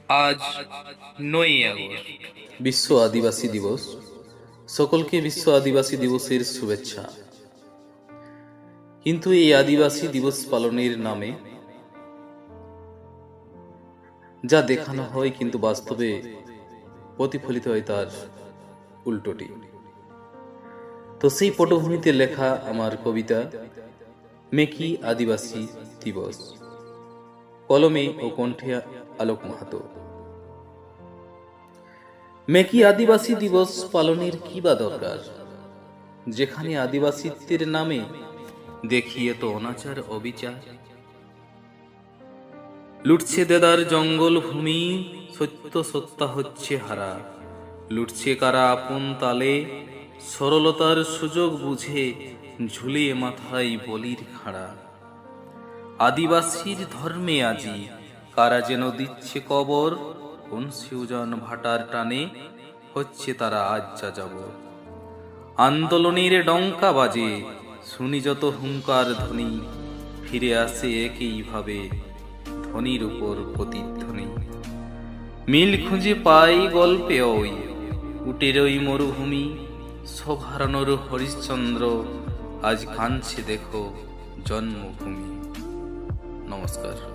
আজ 9ই আগস্ট। বিশ্ব আদিবাসী দিবস। সকলকে বিশ্ব আদিবাসী দিবসের শুভেচ্ছা। কিন্তু এই আদিবাসী দিবস পালনের নামে যা দেখানো হয় কিন্তু বাস্তবে প্রতিফলিত হয় তার উল্টোটি। তো সেই পটভূমিতে লেখা আমার কবিতা মেকি আদিবাসী দিবস, কলমে ও কণ্ঠে আলোক মাহাতো। মেকি আদিবাসী দিবস পালনের কি বা দরকার, যেখানে আদিবাসীত্বের নামে দেখিয়ে তো অনাচার অবিচার। লুটছে দেদার জঙ্গল ভূমি, সত্য সত্তা হচ্ছে হারা। লুটছে কারা আপন তালে, সরলতার সুযোগ বুঝে ঝুলিয়ে মাথায় বলির খাড়া। আদিবাসীর ধর্মে আজি কারা যেন দিচ্ছে কবর, কোন সিউজন ভাটার টানে হচ্ছে তারা আজ যাযাবর। আন্দোলনের ডঙ্কা বাজে শুনি যত হুঙ্কার ধ্বনি, ফিরে আসে একইভাবে ধ্বনির উপর প্রতিধ্বনি। মিল খুঁজে পাই গল্পে ওই উটের ওই মরুভূমি, সব হারানোর হরিশ্চন্দ্র আজ কাঁদছে দেখো জন্মভূমি। নমস্কার।